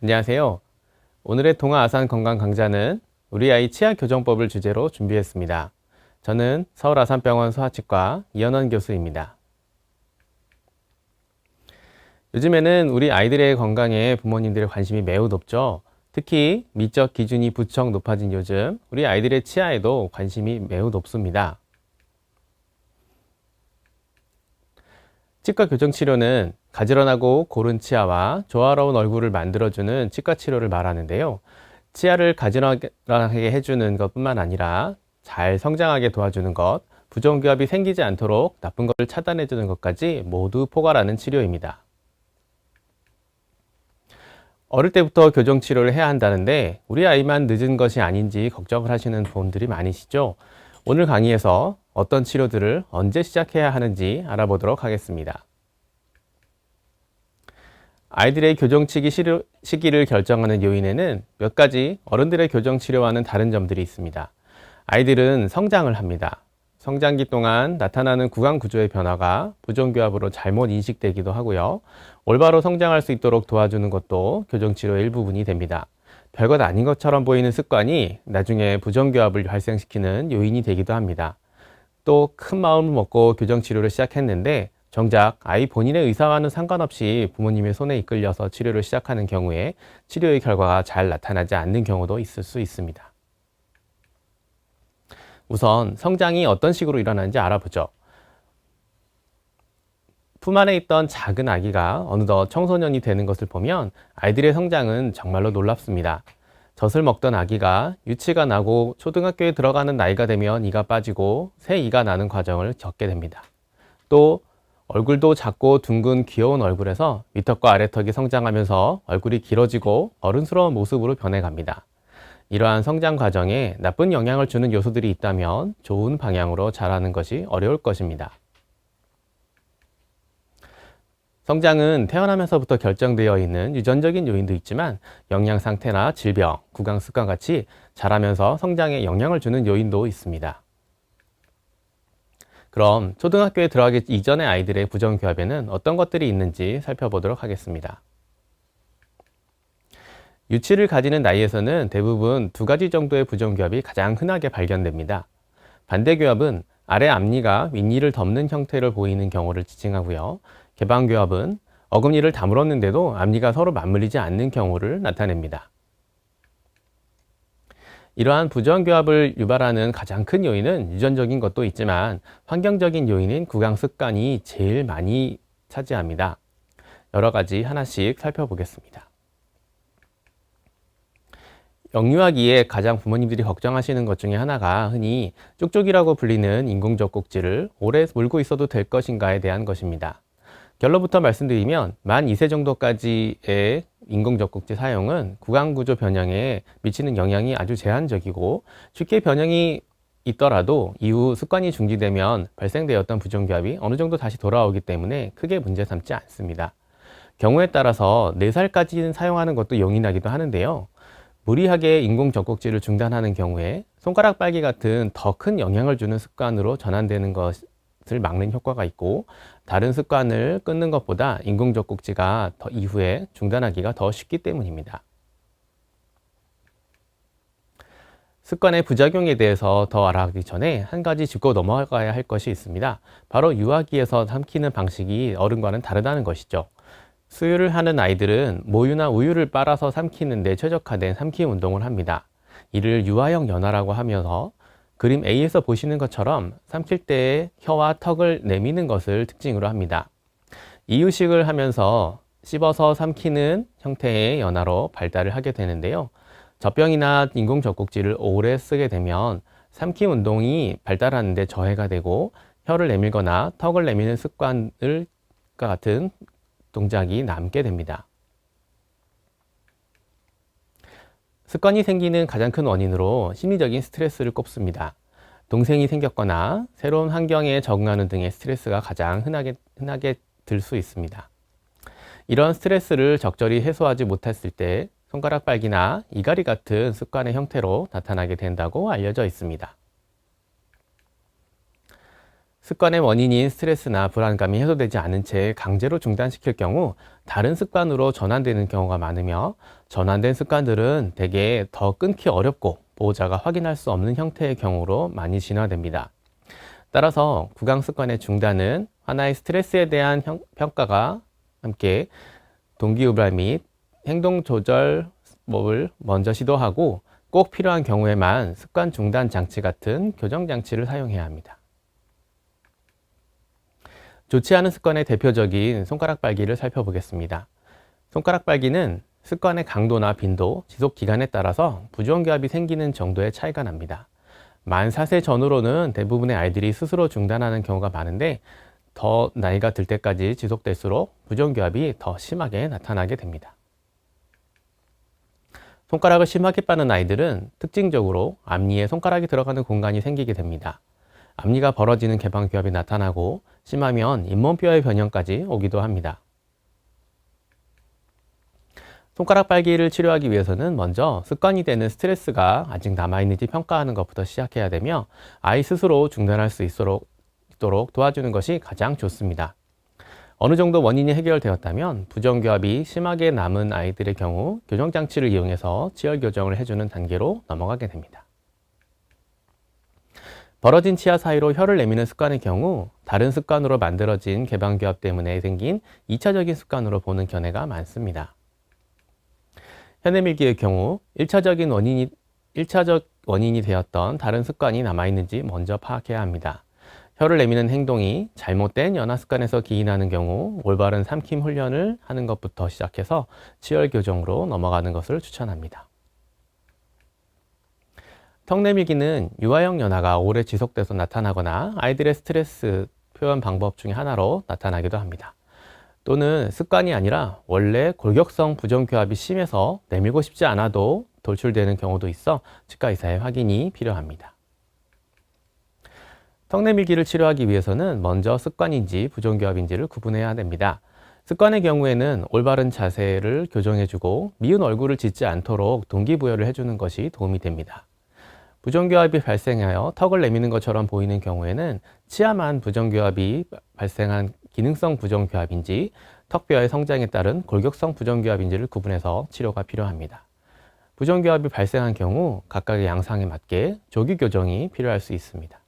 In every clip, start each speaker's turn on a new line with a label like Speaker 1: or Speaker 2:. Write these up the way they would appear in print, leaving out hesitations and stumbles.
Speaker 1: 안녕하세요. 오늘의 동아아산 건강 강좌는 우리 아이 치아 교정법을 주제로 준비했습니다. 저는 서울아산병원 소아치과 이현원 교수입니다. 요즘에는 우리 아이들의 건강에 부모님들의 관심이 매우 높죠. 특히 미적 기준이 부쩍 높아진 요즘 우리 아이들의 치아에도 관심이 매우 높습니다. 치과 교정 치료는 가지런하고 고른 치아와 조화로운 얼굴을 만들어주는 치과 치료를 말하는데요. 치아를 가지런하게 해주는 것뿐만 아니라 잘 성장하게 도와주는 것, 부정교합이 생기지 않도록 나쁜 것을 차단해주는 것까지 모두 포괄하는 치료입니다. 어릴 때부터 교정 치료를 해야 한다는데 우리 아이만 늦은 것이 아닌지 걱정을 하시는 분들이 많으시죠? 오늘 강의에서 어떤 치료들을 언제 시작해야 하는지 알아보도록 하겠습니다. 아이들의 교정 시기를 결정하는 요인에는 몇 가지 어른들의 교정 치료와는 다른 점들이 있습니다. 아이들은 성장을 합니다. 성장기 동안 나타나는 구강 구조의 변화가 부정교합으로 잘못 인식되기도 하고요. 올바로 성장할 수 있도록 도와주는 것도 교정 치료의 일부분이 됩니다. 별것 아닌 것처럼 보이는 습관이 나중에 부정교합을 발생시키는 요인이 되기도 합니다. 또 큰 마음을 먹고 교정 치료를 시작했는데 정작 아이 본인의 의사와는 상관없이 부모님의 손에 이끌려서 치료를 시작하는 경우에 치료의 결과가 잘 나타나지 않는 경우도 있을 수 있습니다. 우선 성장이 어떤 식으로 일어나는지 알아보죠. 품 안에 있던 작은 아기가 어느덧 청소년이 되는 것을 보면 아이들의 성장은 정말로 놀랍습니다. 젖을 먹던 아기가 유치가 나고 초등학교에 들어가는 나이가 되면 이가 빠지고 새 이가 나는 과정을 겪게 됩니다. 또 얼굴도 작고 둥근 귀여운 얼굴에서 윗턱과 아래턱이 성장하면서 얼굴이 길어지고 어른스러운 모습으로 변해갑니다. 이러한 성장 과정에 나쁜 영향을 주는 요소들이 있다면 좋은 방향으로 자라는 것이 어려울 것입니다. 성장은 태어나면서부터 결정되어 있는 유전적인 요인도 있지만 영양 상태나 질병, 구강 습관 같이 자라면서 성장에 영향을 주는 요인도 있습니다. 그럼 초등학교에 들어가기 이전의 아이들의 부정교합에는 어떤 것들이 있는지 살펴보도록 하겠습니다. 유치를 가지는 나이에서는 대부분 두 가지 정도의 부정교합이 가장 흔하게 발견됩니다. 반대교합은 아래 앞니가 윗니를 덮는 형태를 보이는 경우를 지칭하고요. 개방교합은 어금니를 다물었는데도 앞니가 서로 맞물리지 않는 경우를 나타냅니다. 이러한 부정교합을 유발하는 가장 큰 요인은 유전적인 것도 있지만 환경적인 요인인 구강 습관이 제일 많이 차지합니다. 여러 가지 하나씩 살펴보겠습니다. 영유아기에 가장 부모님들이 걱정하시는 것 중에 하나가 흔히 쪽쪽이라고 불리는 인공적 꼭지를 오래 물고 있어도 될 것인가에 대한 것입니다. 결론부터 말씀드리면 만 2세 정도까지의 인공적 꼭지 사용은 구강구조 변형에 미치는 영향이 아주 제한적이고 쉽게 변형이 있더라도 이후 습관이 중지되면 발생되었던 부정교합이 어느 정도 다시 돌아오기 때문에 크게 문제 삼지 않습니다. 경우에 따라서 4살까지는 사용하는 것도 용이하기도 하는데요. 무리하게 인공적 꼭지를 중단하는 경우에 손가락 빨기 같은 더 큰 영향을 주는 습관으로 전환되는 것을 막는 효과가 있고 다른 습관을 끊는 것보다 인공적 꼭지가 더 이후에 중단하기가 더 쉽기 때문입니다. 습관의 부작용에 대해서 더 알아가기 전에 한 가지 짚고 넘어가야 할 것이 있습니다. 바로 유아기에서 삼키는 방식이 어른과는 다르다는 것이죠. 수유를 하는 아이들은 모유나 우유를 빨아서 삼키는 데 최적화된 삼킴 운동을 합니다. 이를 유아형 연화라고 하면서 그림 A에서 보시는 것처럼 삼킬 때 혀와 턱을 내미는 것을 특징으로 합니다. 이유식을 하면서 씹어서 삼키는 형태의 연화로 발달을 하게 되는데요. 젖병이나 인공젖꼭지를 오래 쓰게 되면 삼킴 운동이 발달하는 데 저해가 되고 혀를 내밀거나 턱을 내미는 습관을 같은 동작이 남게 됩니다. 습관이 생기는 가장 큰 원인으로 심리적인 스트레스를 꼽습니다. 동생이 생겼거나 새로운 환경에 적응하는 등의 스트레스가 가장 흔하게 들 수 있습니다. 이런 스트레스를 적절히 해소하지 못했을 때 손가락 빨기나 이갈이 같은 습관의 형태로 나타나게 된다고 알려져 있습니다. 습관의 원인인 스트레스나 불안감이 해소되지 않은 채 강제로 중단시킬 경우 다른 습관으로 전환되는 경우가 많으며, 전환된 습관들은 대개 더 끊기 어렵고 보호자가 확인할 수 없는 형태의 경우로 많이 진화됩니다. 따라서 구강 습관의 중단은 하나의 스트레스에 대한 평가가 함께 동기유발 및 행동 조절법을 먼저 시도하고, 꼭 필요한 경우에만 습관 중단 장치 같은 교정 장치를 사용해야 합니다. 좋지 않은 습관의 대표적인 손가락 빨기를 살펴보겠습니다. 손가락 빨기는 습관의 강도나 빈도, 지속 기간에 따라서 부종교합이 생기는 정도의 차이가 납니다. 만 4세 전후로는 대부분의 아이들이 스스로 중단하는 경우가 많은데, 더 나이가 들 때까지 지속될수록 부종교합이 더 심하게 나타나게 됩니다. 손가락을 심하게 빠는 아이들은 특징적으로 앞니에 손가락이 들어가는 공간이 생기게 됩니다. 앞니가 벌어지는 개방교합이 나타나고, 심하면 잇몸뼈의 변형까지 오기도 합니다. 손가락 빨기를 치료하기 위해서는 먼저 습관이 되는 스트레스가 아직 남아있는지 평가하는 것부터 시작해야 되며, 아이 스스로 중단할 수 있도록 도와주는 것이 가장 좋습니다. 어느 정도 원인이 해결되었다면 부정교합이 심하게 남은 아이들의 경우 교정장치를 이용해서 치열 교정을 해주는 단계로 넘어가게 됩니다. 벌어진 치아 사이로 혀를 내미는 습관의 경우 다른 습관으로 만들어진 개방교합 때문에 생긴 2차적인 습관으로 보는 견해가 많습니다. 혀 내밀기의 경우 1차적 원인이 되었던 다른 습관이 남아있는지 먼저 파악해야 합니다. 혀를 내미는 행동이 잘못된 연화 습관에서 기인하는 경우 올바른 삼킴 훈련을 하는 것부터 시작해서 치열 교정으로 넘어가는 것을 추천합니다. 턱 내밀기는 유아형 연화가 오래 지속돼서 나타나거나 아이들의 스트레스 표현 방법 중에 하나로 나타나기도 합니다. 또는 습관이 아니라 원래 골격성 부정교합이 심해서 내밀고 싶지 않아도 돌출되는 경우도 있어 치과 의사의 확인이 필요합니다. 턱 내밀기를 치료하기 위해서는 먼저 습관인지 부정교합인지를 구분해야 됩니다. 습관의 경우에는 올바른 자세를 교정해주고 미운 얼굴을 짓지 않도록 동기부여를 해주는 것이 도움이 됩니다. 부정교합이 발생하여 턱을 내미는 것처럼 보이는 경우에는 치아만 부정교합이 발생한 기능성 부정교합인지 턱뼈의 성장에 따른 골격성 부정교합인지를 구분해서 치료가 필요합니다. 부정교합이 발생한 경우 각각의 양상에 맞게 조기 교정이 필요할 수 있습니다.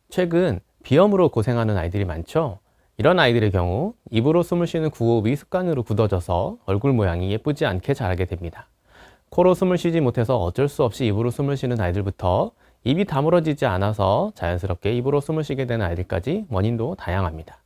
Speaker 1: 최근 비염으로 고생하는 아이들이 많죠. 이런 아이들의 경우 입으로 숨을 쉬는 구호흡이 습관으로 굳어져서 얼굴 모양이 예쁘지 않게 자라게 됩니다. 코로 숨을 쉬지 못해서 어쩔 수 없이 입으로 숨을 쉬는 아이들부터 입이 다물어지지 않아서 자연스럽게 입으로 숨을 쉬게 되는 아이들까지 원인도 다양합니다.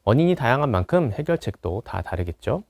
Speaker 1: 원인이 다양한 만큼 해결책도 다 다르겠죠.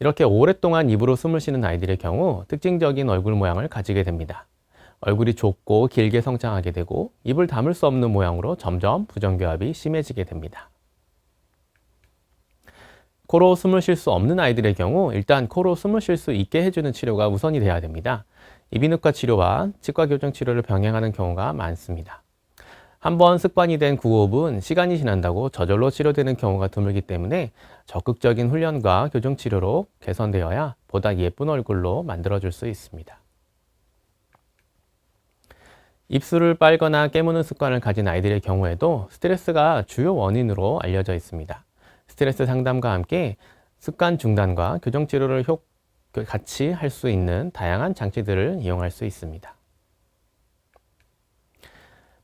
Speaker 1: 이렇게 오랫동안 입으로 숨을 쉬는 아이들의 경우 특징적인 얼굴 모양을 가지게 됩니다. 얼굴이 좁고 길게 성장하게 되고 입을 다물 수 없는 모양으로 점점 부정교합이 심해지게 됩니다. 코로 숨을 쉴 수 없는 아이들의 경우 일단 코로 숨을 쉴 수 있게 해주는 치료가 우선이 돼야 됩니다. 이비인후과 치료와 치과 교정 치료를 병행하는 경우가 많습니다. 한번 습관이 된 구호흡은 시간이 지난다고 저절로 치료되는 경우가 드물기 때문에 적극적인 훈련과 교정 치료로 개선되어야 보다 예쁜 얼굴로 만들어줄 수 있습니다. 입술을 빨거나 깨무는 습관을 가진 아이들의 경우에도 스트레스가 주요 원인으로 알려져 있습니다. 스트레스 상담과 함께 습관 중단과 교정 치료를 같이 할 수 있는 다양한 장치들을 이용할 수 있습니다.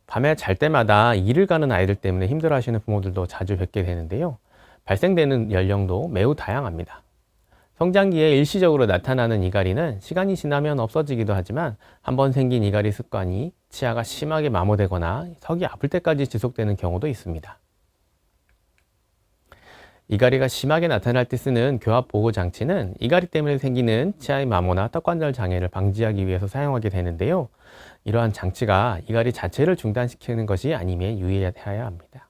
Speaker 1: 밤에 잘 때마다 이를 가는 아이들 때문에 힘들어하시는 부모들도 자주 뵙게 되는데요. 발생되는 연령도 매우 다양합니다. 성장기에 일시적으로 나타나는 이갈이는 시간이 지나면 없어지기도 하지만 한번 생긴 이갈이 습관이 치아가 심하게 마모되거나 턱이 아플 때까지 지속되는 경우도 있습니다. 이갈이가 심하게 나타날 때 쓰는 교합 보호 장치는 이갈이 때문에 생기는 치아의 마모나 턱관절 장애를 방지하기 위해서 사용하게 되는데요. 이러한 장치가 이갈이 자체를 중단시키는 것이 아님에 유의해야 합니다.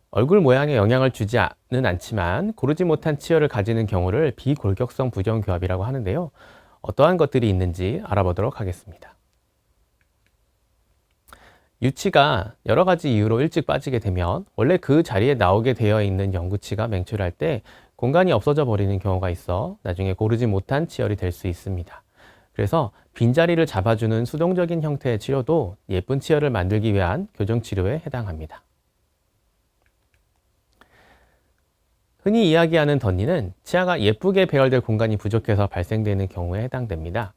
Speaker 1: 얼굴 모양에 영향을 주지는 않지만 고르지 못한 치열을 가지는 경우를 비골격성 부정교합이라고 하는데요. 어떠한 것들이 있는지 알아보도록 하겠습니다. 유치가 여러 가지 이유로 일찍 빠지게 되면 원래 그 자리에 나오게 되어 있는 영구치가 맹출할 때 공간이 없어져 버리는 경우가 있어 나중에 고르지 못한 치열이 될 수 있습니다. 그래서 빈자리를 잡아주는 수동적인 형태의 치료도 예쁜 치아를 만들기 위한 교정치료에 해당합니다. 흔히 이야기하는 덧니는 치아가 예쁘게 배열될 공간이 부족해서 발생되는 경우에 해당됩니다.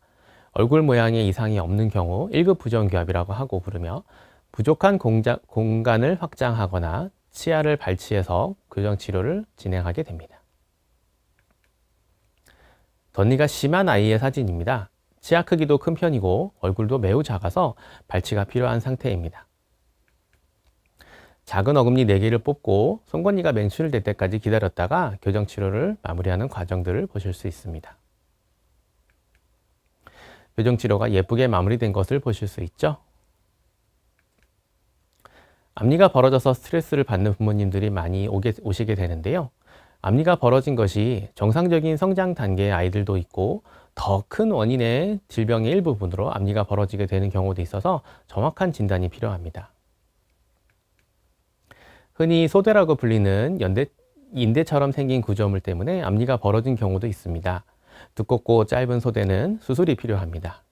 Speaker 1: 얼굴 모양에 이상이 없는 경우 1급 부정교합이라고 하고 부르며, 부족한 공간을 확장하거나 치아를 발치해서 교정치료를 진행하게 됩니다. 덧니가 심한 아이의 사진입니다. 치아 크기도 큰 편이고 얼굴도 매우 작아서 발치가 필요한 상태입니다. 작은 어금니 4개를 뽑고 송곳니가 맹출될 때까지 기다렸다가 교정치료를 마무리하는 과정들을 보실 수 있습니다. 교정치료가 예쁘게 마무리된 것을 보실 수 있죠. 앞니가 벌어져서 스트레스를 받는 부모님들이 많이 오시게 되는데요. 앞니가 벌어진 것이 정상적인 성장 단계의 아이들도 있고, 더 큰 원인의 질병의 일부분으로 앞니가 벌어지게 되는 경우도 있어서 정확한 진단이 필요합니다. 흔히 소대라고 불리는 인대처럼 생긴 구조물 때문에 앞니가 벌어진 경우도 있습니다. 두껍고 짧은 소대는 수술이 필요합니다.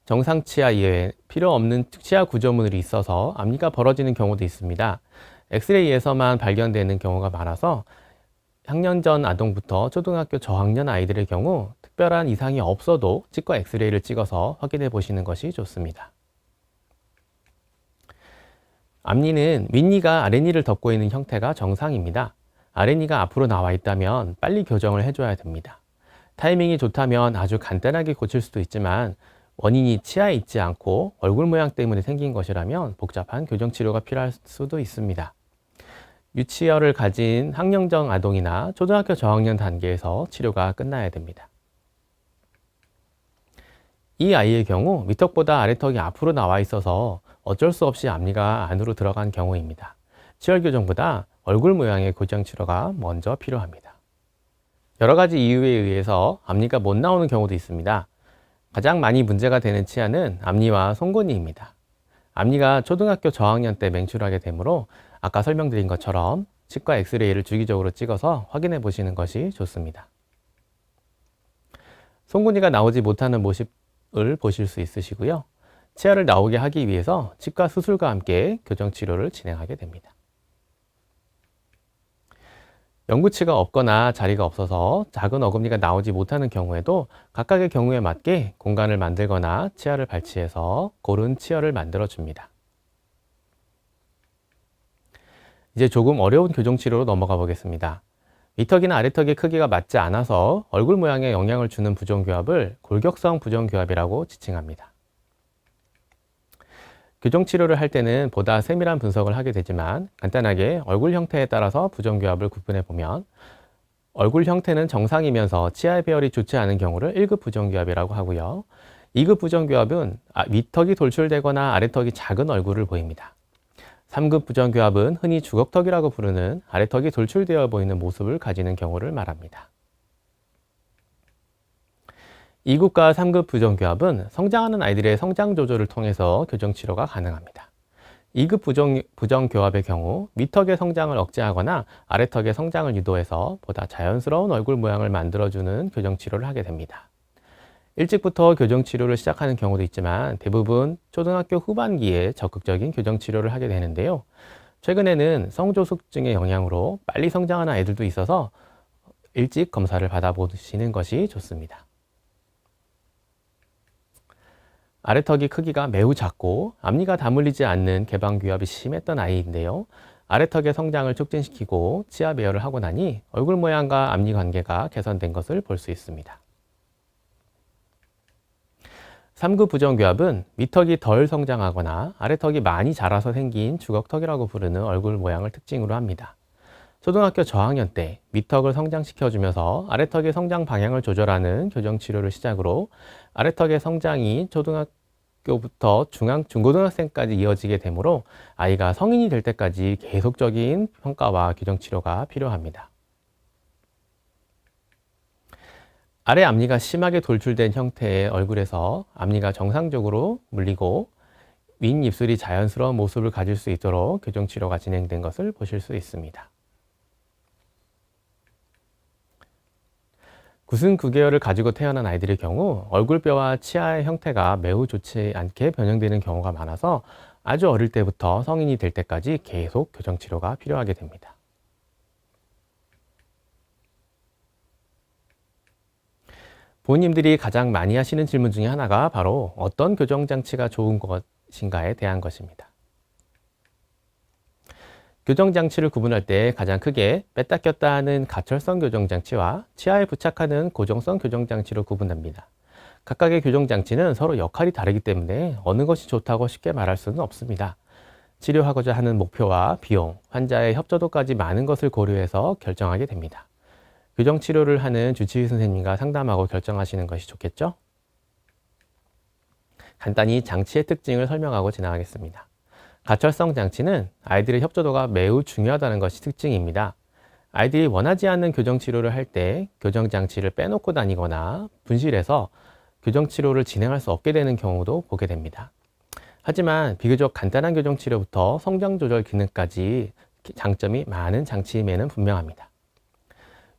Speaker 1: 정상 치아 이외에 필요 없는 치아 구조물이 있어서 앞니가 벌어지는 경우도 있습니다. 엑스레이에서만 발견되는 경우가 많아서 학년전 아동부터 초등학교 저학년 아이들의 경우 특별한 이상이 없어도 치과 엑스레이를 찍어서 확인해 보시는 것이 좋습니다. 앞니는 윗니가 아랫니를 덮고 있는 형태가 정상입니다. 아랫니가 앞으로 나와 있다면 빨리 교정을 해줘야 됩니다. 타이밍이 좋다면 아주 간단하게 고칠 수도 있지만, 원인이 치아에 있지 않고 얼굴 모양 때문에 생긴 것이라면 복잡한 교정치료가 필요할 수도 있습니다. 유치열을 가진 학령정 아동이나 초등학교 저학년 단계에서 치료가 끝나야 됩니다. 이 아이의 경우 밑턱보다 아래턱이 앞으로 나와 있어서 어쩔 수 없이 앞니가 안으로 들어간 경우입니다. 치열 교정보다 얼굴 모양의 교정치료가 먼저 필요합니다. 여러 가지 이유에 의해서 앞니가 못 나오는 경우도 있습니다. 가장 많이 문제가 되는 치아는 앞니와 송곳니입니다. 앞니가 초등학교 저학년 때 맹출하게 되므로 아까 설명드린 것처럼 치과 엑스레이를 주기적으로 찍어서 확인해 보시는 것이 좋습니다. 송곳니가 나오지 못하는 모습을 보실 수 있으시고요. 치아를 나오게 하기 위해서 치과 수술과 함께 교정치료를 진행하게 됩니다. 영구치가 없거나 자리가 없어서 작은 어금니가 나오지 못하는 경우에도 각각의 경우에 맞게 공간을 만들거나 치아를 발치해서 고른 치열을 만들어 줍니다. 이제 조금 어려운 교정치료로 넘어가 보겠습니다. 밑턱이나 아래턱의 크기가 맞지 않아서 얼굴 모양에 영향을 주는 부정교합을 골격성 부정교합이라고 지칭합니다. 교정치료를 할 때는 보다 세밀한 분석을 하게 되지만, 간단하게 얼굴 형태에 따라서 부정교합을 구분해 보면, 얼굴 형태는 정상이면서 치아의 배열이 좋지 않은 경우를 1급 부정교합이라고 하고요. 2급 부정교합은 윗턱이 돌출되거나 아래턱이 작은 얼굴을 보입니다. 3급 부정교합은 흔히 주걱턱이라고 부르는 아래턱이 돌출되어 보이는 모습을 가지는 경우를 말합니다. 2급과 3급 부정교합은 성장하는 아이들의 성장 조절을 통해서 교정치료가 가능합니다. 2급 부정교합의 경우 밑턱의 성장을 억제하거나 아래턱의 성장을 유도해서 보다 자연스러운 얼굴 모양을 만들어주는 교정치료를 하게 됩니다. 일찍부터 교정치료를 시작하는 경우도 있지만 대부분 초등학교 후반기에 적극적인 교정치료를 하게 되는데요. 최근에는 성조숙증의 영향으로 빨리 성장하는 아이들도 있어서 일찍 검사를 받아보시는 것이 좋습니다. 아래턱이 크기가 매우 작고 앞니가 다물리지 않는 개방교합이 심했던 아이인데요. 아래턱의 성장을 촉진시키고 치아 배열을 하고 나니 얼굴 모양과 앞니 관계가 개선된 것을 볼 수 있습니다. 3급 부정교합은 밑턱이 덜 성장하거나 아래턱이 많이 자라서 생긴 주걱턱이라고 부르는 얼굴 모양을 특징으로 합니다. 초등학교 저학년 때 밑턱을 성장시켜주면서 아래턱의 성장 방향을 조절하는 교정치료를 시작으로 아래턱의 성장이 초등학교부터 중고등학생까지 이어지게 되므로 아이가 성인이 될 때까지 계속적인 평가와 교정치료가 필요합니다. 아래 앞니가 심하게 돌출된 형태의 얼굴에서 앞니가 정상적으로 물리고 윗 입술이 자연스러운 모습을 가질 수 있도록 교정치료가 진행된 것을 보실 수 있습니다. 구순 9개월을 가지고 태어난 아이들의 경우 얼굴뼈와 치아의 형태가 매우 좋지 않게 변형되는 경우가 많아서 아주 어릴 때부터 성인이 될 때까지 계속 교정치료가 필요하게 됩니다. 부모님들이 가장 많이 하시는 질문 중에 하나가 바로 어떤 교정장치가 좋은 것인가에 대한 것입니다. 교정장치를 구분할 때 가장 크게 뺐다 꼈다 하는 가철성 교정장치와 치아에 부착하는 고정성 교정장치로 구분합니다. 각각의 교정장치는 서로 역할이 다르기 때문에 어느 것이 좋다고 쉽게 말할 수는 없습니다. 치료하고자 하는 목표와 비용, 환자의 협조도까지 많은 것을 고려해서 결정하게 됩니다. 교정치료를 하는 주치의 선생님과 상담하고 결정하시는 것이 좋겠죠? 간단히 장치의 특징을 설명하고 지나가겠습니다. 가철성 장치는 아이들의 협조도가 매우 중요하다는 것이 특징입니다. 아이들이 원하지 않는 교정치료를 할 때 교정장치를 빼놓고 다니거나 분실해서 교정치료를 진행할 수 없게 되는 경우도 보게 됩니다. 하지만 비교적 간단한 교정치료부터 성장조절 기능까지 장점이 많은 장치임에는 분명합니다.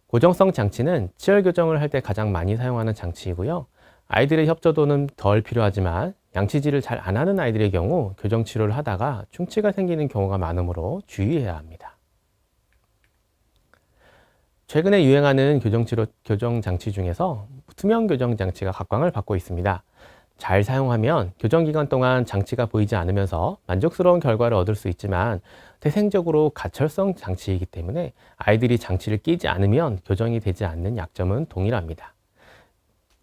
Speaker 1: 고정성 장치는 치열 교정을 할 때 가장 많이 사용하는 장치이고요. 아이들의 협조도는 덜 필요하지만 양치질을 잘 안 하는 아이들의 경우 교정치료를 하다가 충치가 생기는 경우가 많으므로 주의해야 합니다. 최근에 유행하는 교정장치 중에서 투명 교정장치가 각광을 받고 있습니다. 잘 사용하면 교정기간 동안 장치가 보이지 않으면서 만족스러운 결과를 얻을 수 있지만 태생적으로 가철성 장치이기 때문에 아이들이 장치를 끼지 않으면 교정이 되지 않는 약점은 동일합니다.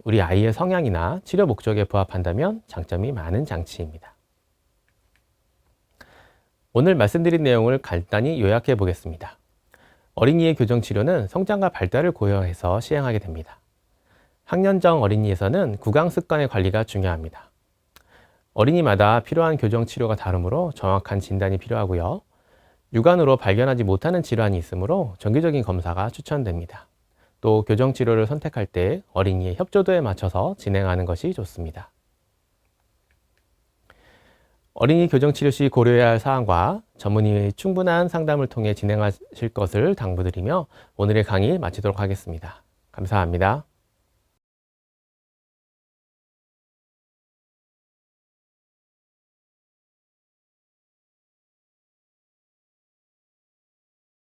Speaker 1: 우리 아이의 성향이나 치료 목적에 부합한다면 장점이 많은 장치입니다. 오늘 말씀드린 내용을 간단히 요약해 보겠습니다. 어린이의 교정치료는 성장과 발달을 고려해서 시행하게 됩니다. 학년정 어린이에서는 구강 습관의 관리가 중요합니다. 어린이마다 필요한 교정치료가 다르므로 정확한 진단이 필요하고요. 육안으로 발견하지 못하는 질환이 있으므로 정기적인 검사가 추천됩니다. 또 교정치료를 선택할 때 어린이의 협조도에 맞춰서 진행하는 것이 좋습니다. 어린이 교정치료 시 고려해야 할 사항과 전문의의 충분한 상담을 통해 진행하실 것을 당부드리며 오늘의 강의 마치도록 하겠습니다. 감사합니다.